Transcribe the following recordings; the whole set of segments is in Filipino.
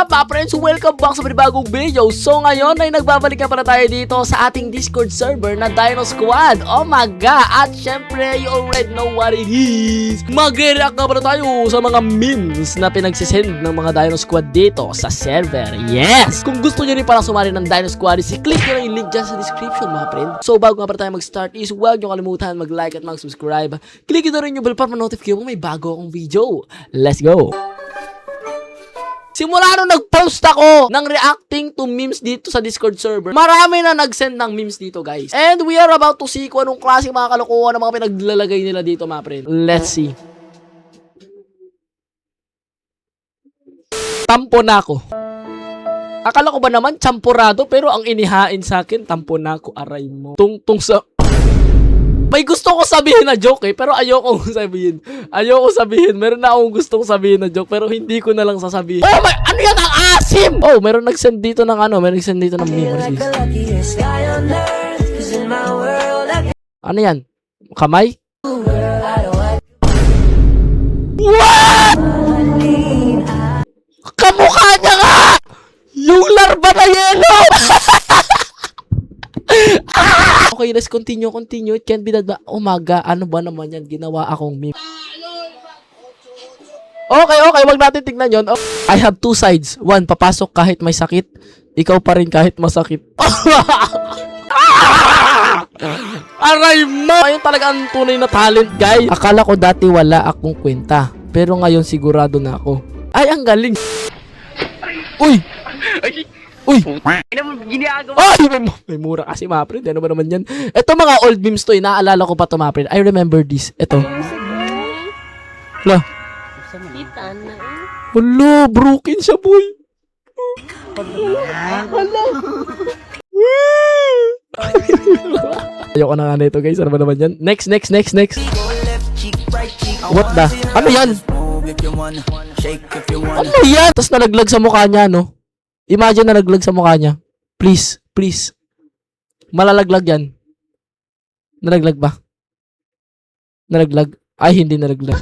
up mga friends? Welcome back sa panibagong video. So ngayon ay nagbabalik na pala tayo dito sa ating Discord server na Dino Squad. Oh my god. At syempre you already know what it is. Mag-react na pala tayo sa mga memes na pinagsisend ng mga Dino Squad dito sa server. Yes! Kung gusto nyo rin pala sumali ng Dino Squad, i-click nyo lang yung link dyan sa description mga friend. So bago nga pala tayo mag-start is huwag nyo kalimutan mag-like at mag-subscribe. Click nyo rin yung bell para ma-notify mo may bago akong video. Let's go! Simula nung nag-post ako ng reacting to memes dito sa Discord server, marami na nag-send ng memes dito guys. And we are about to see kung anong klaseng mga kalokohan ng mga pinaglalagay nila dito mga friend. Let's see. Tampo na ako. Akala ko ba naman champurado pero ang inihain sa akin tampo na ako, aray mo. Tungtong sa... May gusto ko sabihin na joke pero ayoko sabihin. Ayoko sabihin. Meron na akong gustong sabihin na joke pero hindi ko na lang sasabihin. Oh my, ano yan ang asim? Oh, meron nag-send dito ng ano, meron nag-send dito ng meme. Ano yan? Kamay? What? Kamukha niya nga! Yung larva na yellow! Okay, let's continue. It can't be that ba? Umaga, ano ba naman yan? Ginawa akong meme. Okay, wag natin tignan yun. I have two sides. One, papasok kahit may sakit. Ikaw pa rin kahit masakit. Aray mo! Ayun talaga ang tunay na talent, guys. Akala ko dati wala akong kwenta. Pero ngayon sigurado na ako. Ay, ang galing. Uy! Uy! Ay! May mura kasi mga friend. Ano ba naman yan? Ito mga old memes to. Naalala ko pa to mga friend. I remember this. Ito. Hala. Hala. Broken siya boy. Hala. Ayoko na nga na ito guys. Ano ba naman yan? Next. What the? Ano yan? Ano yan? Tapos nalaglag sa mukha niya no? Imagine na nalaglag sa mukha niya. Please. Malalaglag yan. Nalaglag ba? Nalaglag? Ay, hindi nalaglag.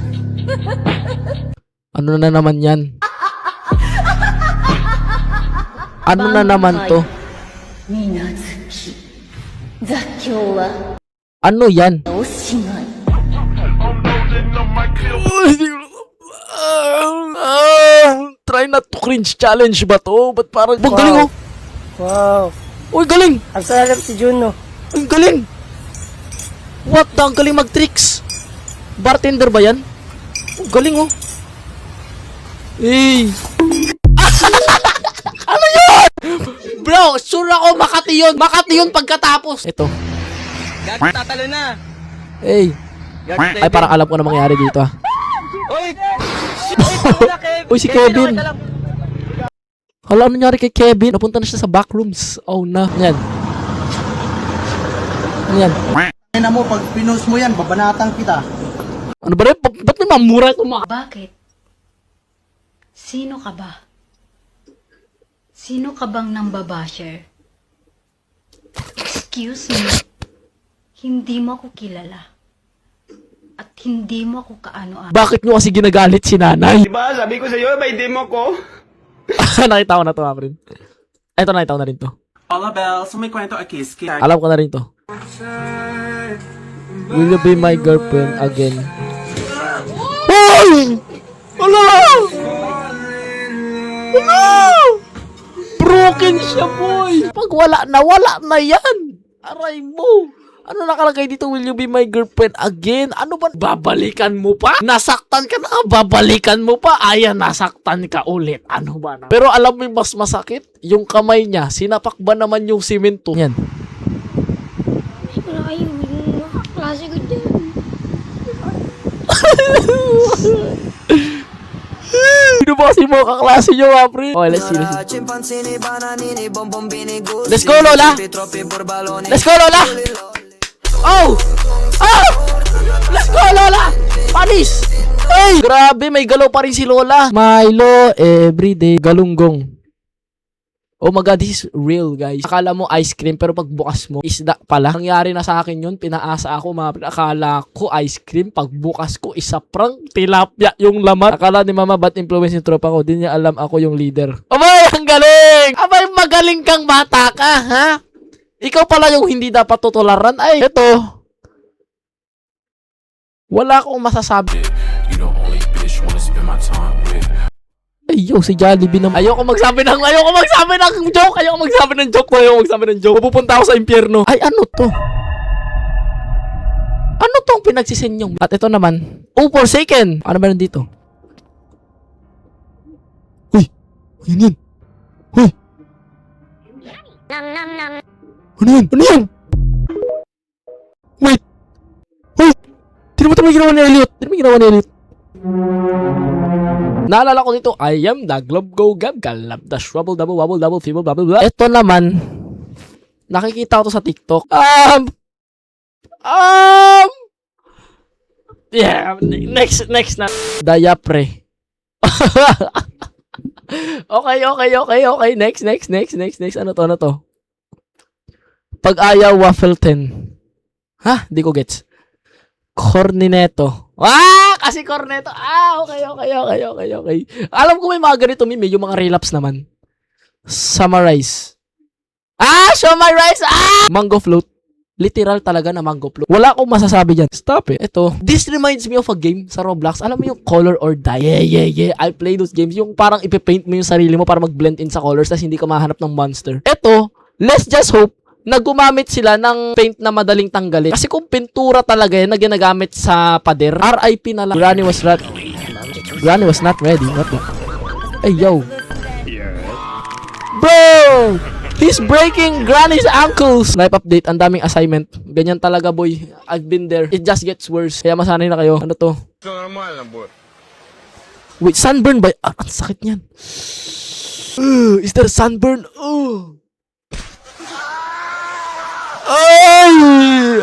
Ano na naman yan? Ano na naman to? Ano yan? Try not to cringe challenge ba to? Ba't parang... Wow. Galing oh! Wow! Uy, galing! Ang sarap si Juno. Ang galing! What the? Ang galing mag-tricks! Bartender ba yan? Oh, galing oh! Hey! Ano yun? Bro, sure ako Makati yun! Makati yun pagkatapos! Ito. Tatalo na! Hey! Ay, parang alam ko na mangyari dito ah. Uy! Uy, si Kevin! Hala, ano nangyari kay Kevin? Napunta na siya sa backrooms. Oh, na. Yan. Ano yan? Ano mo, pag pinost mo yan, babanatang kita. Ano ba rin? Ba't may mamura ito mga... Bakit? Sino ka ba? Sino ka bang nambabasher? Excuse me. Hindi mo ako kilala. At hindi mo ako kaano-ano. Bakit nyo kasi ginagalit si nanay? Diba, sabi ko sa'yo, may demo ko. Nakita ko na to, friend. Ito, nakita ko na rin to. Hola, Bells. May kwento a kiss. Alam ko na rin to. Will you be my girlfriend again? Hoy! Hala! Hala! Broken siya, boy! Pag wala na yan! Aray mo! Ano nakalagay dito? Will you be my girlfriend again? Ano ba? Babalikan mo pa? Nasaktan ka na? Babalikan mo pa? Ayan, nasaktan ka ulit. Ano ba na? Pero alam mo yung mas masakit? Yung kamay niya, sinapak ba naman yung simento? Yan. Wala kayong klase ko dyan. Sino ba kasi mga kaklase nyo, Apri? Okay, let's see. Let's go, Lola! Let's go, Lola! Oh! Oh! Let's go, Lola! Panis! Hey! Grabe, may galaw pa rin si Lola. Milo, everyday, galunggong. Oh my God, this is real, guys. Akala mo ice cream, pero pagbukas mo, isda pala. Nangyari na sa akin yun, pinaasa ako, mga pre. Akala ko ice cream, pagbukas ko, isa prang tilapia yung laman. Akala ni mama, bad influence yung tropa ko. Di niya alam ako yung leader. Abay, ang galing! Abay, magaling kang bata ka, ha? Ikaw pala yung hindi dapat tutularan. Ay, eto. Wala akong masasabi. Ay, yo, si Jollibee naman. Ayoko magsabi ng joke. Ayoko magsabi ng joke. Pupunta ako sa impyerno. Ay, ano to? Ano tong pinagsisinyong? At ito naman. Oh, Forsaken. Ano meron dito? Uy, yun. Uy. Ano yan? Wait. Uy. Tino mo ginawa ni Elliot. Naalala ko dito, I am the Globe Go Gab, Galap, the Shrubble, Double, Wobble, Double, Feeble, blah, blah, blah. Ito naman, nakikita ko to sa TikTok. Yeah, next na. Dayapre. Okay. Next. Ano to? Pag-ayaw, Waffle 10. Ha? Di ko gets. Corneto. Kasi corneto. Okay. Alam ko may mga ganito meme, yung mga relapse naman. Summarize. Show my rice. Mango float. Literal talaga na mango float. Wala akong masasabi dyan. Stop it. Ito. This reminds me of a game sa Roblox. Alam mo yung Color or Die? Yeah. I play those games. Yung parang ipipaint mo yung sarili mo para mag-blend in sa colors tapos hindi ka mahanap ng monster. Ito, let's just hope na gumamit sila ng paint na madaling tanggalin. Kasi kung pintura talaga yan na ginagamit sa pader, RIP na lang. Granny was not ready. What the? Hey, yo. Bro! He's breaking Granny's ankles! Life update, ang daming assignment. Ganyan talaga, boy. I've been there. It just gets worse. Kaya masanay na kayo. Ano to? Wait, sunburn ba? Ang sakit niyan. Is there sunburn? Ay!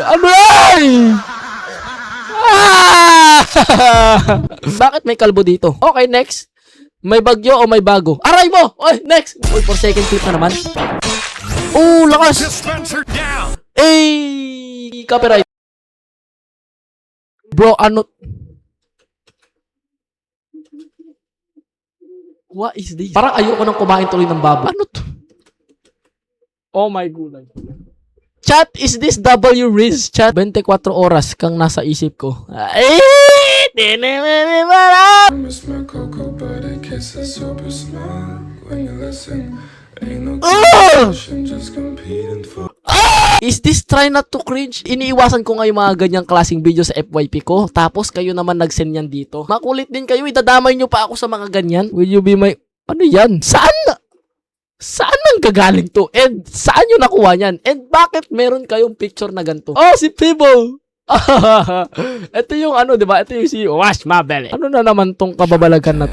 Ano ay? Bakit may kalbo dito? Okay, next. May bagyo o may bago? Aray mo! Oy, next! Uy, for second clip na naman. Lakas! Copyright. Bro, ano? What is this? Parang ayoko nang kumain tuloy ng baba. Ano to? Oh my gulay. Chat, is this W Riz? Chat, 24 oras kang nasa isip ko. Miss my cocoa butter kisses super smart when you listen. Ain't no just competing for. Is this try not to cringe? Iniiwasan ko nga yung mga ganyang klaseng video sa FYP ko. Tapos kayo naman nag-send yan dito. Makulit din kayo. Idadamay nyo pa ako sa mga ganyan. Will you be my... Ano yan? Saan nang gagaling to? And saan nyo nakuha yan? And bakit meron kayong picture na ganito? Si Pibo! Ito yung ano, di ba? Ito yung si Wash My Belly. Ano na naman tong kababalagan na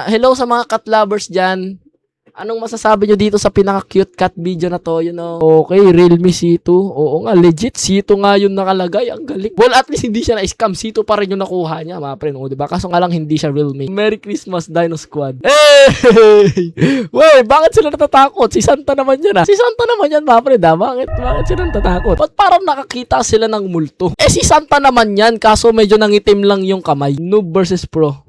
hello sa mga cat lovers dyan. Anong masasabi nyo dito sa pinaka-cute cat video na to? Okay, Realme C2. Oo nga, legit. C2 nga yung nakalagay. Ang galing. Well, at least hindi siya na-scam. C2 pa rin yung nakuha niya, mga pre. Diba? Kaso nga lang hindi siya Realme. Merry Christmas, Dino Squad. Hey! Wey, bakit sila natatakot? Si Santa naman yan, Si Santa naman yan, mga pre. Bakit sila natatakot? Ba't parang nakakita sila ng multo? Si Santa naman yan. Kaso medyo nangitim lang yung kamay. Noob versus pro.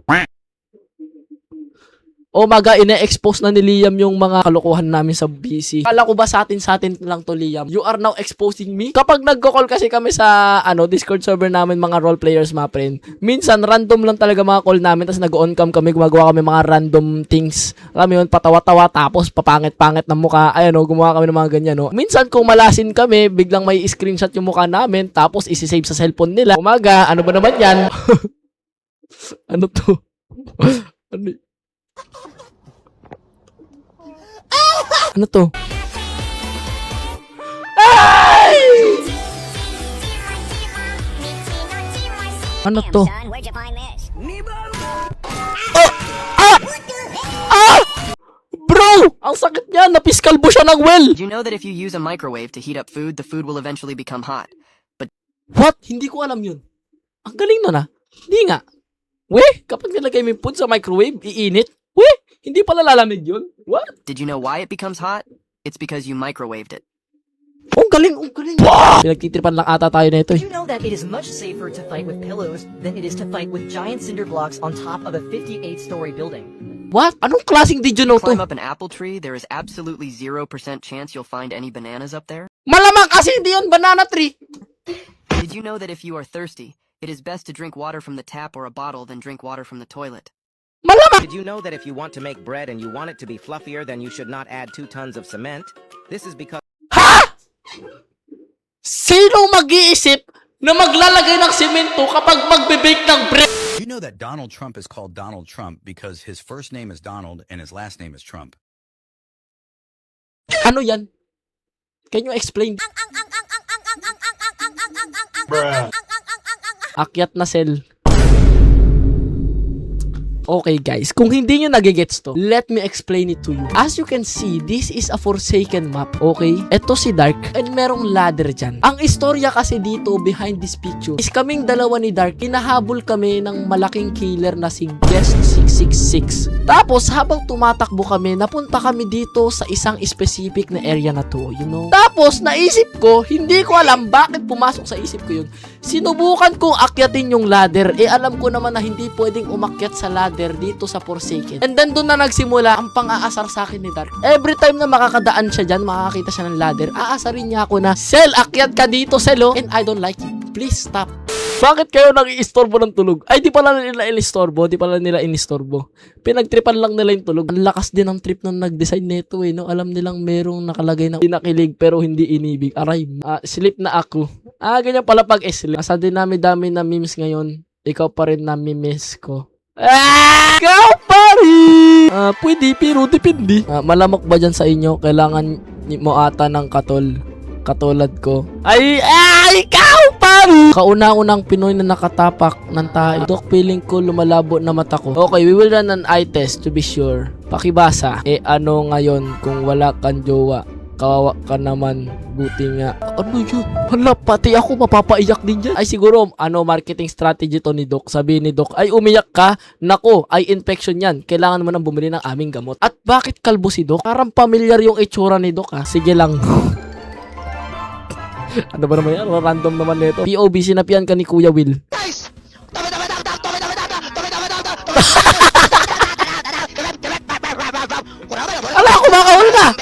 Ine-expose na ni Liam yung mga kalokohan namin sa BC. Kala ko ba sa atin lang to, Liam? You are now exposing me? Kapag nagko-call kasi kami sa Discord server namin, mga role players, mga friend, minsan random lang talaga mga call namin, tapos nag-on cam kami, gumagawa kami mga random things. Alam mo yun, patawa-tawa, tapos papangit-pangit ng mukha. Gumawa kami ng mga ganyan, no? Minsan kung malasin kami, biglang may screenshot yung mukha namin, tapos isi-save sa cellphone nila. Umaga, ano ba naman yan? Ano to? Ano to? Ay! Ano to? Bro! Ang sakit niya! Napiskalbo siya ng well! Did you know that if you use a microwave to heat up food, the food will eventually become hot? But What? Hindi ko alam yun. Ang galing nun ah. Hindi nga. Weh, kapag nilagay mo yung food sa microwave, iinit. Weh, hindi pala lalamig yun. What? Did you know why it becomes hot? It's because you microwaved it. Ang galing, ang galing. Pinagtitripan lang ata tayo na ito Did eh. you know that it is much safer to fight with pillows than it is to fight with giant cinder blocks on top of a 58-story building? What? Anong klaseng did you know to? Climb up an apple tree, there is absolutely 0% chance you'll find any bananas up there. Malamang kasi hindi yun banana tree. Did you know that if you are thirsty, it is best to drink water from the tap or a bottle than drink water from the toilet? Malamang. Did you know that if you want to make bread and you want it to be fluffier, then you should not add 2 tons of cement? This is because... Ha? Sino mag-iisip na maglalagay ng semento kapag magbe-bake ng bread? You know that Donald Trump is called Donald Trump because his first name is Donald and his last name is Trump. Ano yan? Can you explain? Akyat na cell. Okay guys, kung hindi nyo nagigets to, let me explain it to you. As you can see, this is a Forsaken map, okay? Ito si Dark, and merong ladder dyan. Ang istorya kasi dito, behind this picture, is kaming dalawa ni Dark, hinahabol kami ng malaking killer na si Guest 666. Tapos, habang tumatakbo kami, napunta kami dito sa isang specific na area na to, you know? Tapos, naisip ko, hindi ko alam bakit pumasok sa isip ko yun. Sinubukan kong akyatin yung ladder, alam ko naman na hindi pwedeng umakyat sa ladder dito sa Forsaken. And then doon na nagsimula ang pang-aasar sa akin ni Dark. Every time na makakadaan siya dyan, makakita siya ng ladder, aasarin niya ako na, Sel, akyat ka dito, Sel, oh. And I don't like it. Please stop. Bakit kayo nag-iistorbo ng tulog? Ay, di pala nila inistorbo. Di pala nila inistorbo. Pinagtripan lang nila yung tulog. Ang lakas din ng trip nung nag-design nito eh. No? Alam nilang merong nakalagay na inakilig pero hindi inibig. Aray, sleep na ako. Ganyan pala pag sleep. Sa dinami-dami na memes ngayon, ikaw pa rin nami-miss ko. Ikaw pa rin! Pwede pero depende. Malamok ba dyan sa inyo? Kailangan mo ata ng katulad ko. Ay, ikaw pa rin! Kauna-unang Pinoy na nakatapak ng tayo. Dok, feeling ko lumalabo na mata ko. Okay, we will run an eye test to be sure. Pakibasa. Ano ngayon kung wala kang jowa? Kawawa ka naman, buti nga. Ano yun? Hala, pati ako mapapaiyak din dyan. Ay siguro, marketing strategy to ni Doc. Sabi ni Doc, ay umiyak ka. Nako, ay infection yan. Kailangan mo nang bumili ng aming gamot. At bakit kalbo si Doc? Parang familiar yung itsura ni Doc ha. Sige lang. Ano ba naman yan? Random naman nito. POV, sinapian ka ni Kuya Will. Guys! Ala, kumakahol na!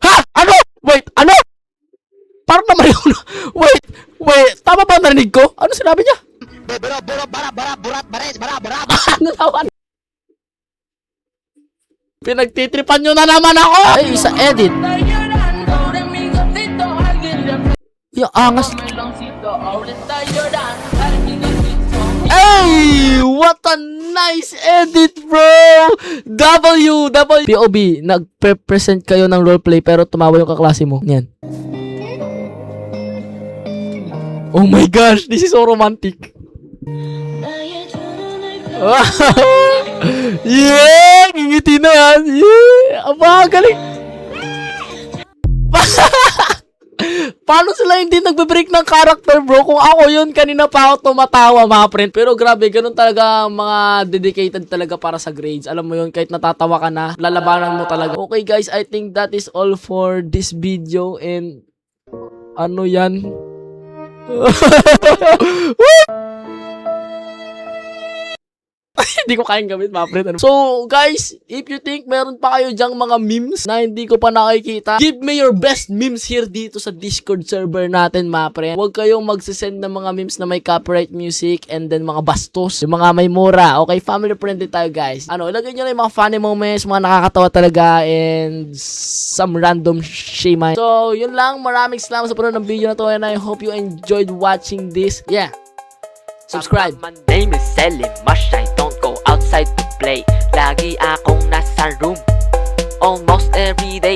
Ha? Ano? Wait, ano? Parang naman yun. Wait. Tama ba narinig ko? Ano sinabi niya? Ano naman? Pinagtitripan nyo na naman ako! Ay, sa edit. Yung angas. Hey! What a nice edit, bro! POV, nag-present kayo ng roleplay pero tumawa yung kaklase mo. Yan. Oh my gosh, this is so romantic. Yeah! Ngingiti na yan! Yeah! Aba, galing! Paano sila hindi nagbe-break ng character, bro? Kung ako yun, kanina pa ako tumatawa, mga friend. Pero grabe, ganun talaga mga dedicated talaga para sa grades. Alam mo yun, kahit natatawa ka na, lalabanan mo talaga. Okay guys, I think that is all for this video. And ano yan? Hindi ko kayang gamit, mga friend. So, guys, if you think meron pa kayo dyang mga memes na hindi ko pa nakikita, give me your best memes here dito sa Discord server natin, mga friend. Huwag kayong magsisend ng mga memes na may copyright music and then mga bastos, yung mga may mura. Okay, family friendly tayo, guys. Ilagay nyo na yung mga funny moments, mga nakakatawa talaga, and some random shame. So, yun lang. Maraming salamat sa panonood ng video na to, and I hope you enjoyed watching this. Yeah. Subscribe. My name is Selim Mash. I don't go outside to play. Lagi akong nasa room almost every day.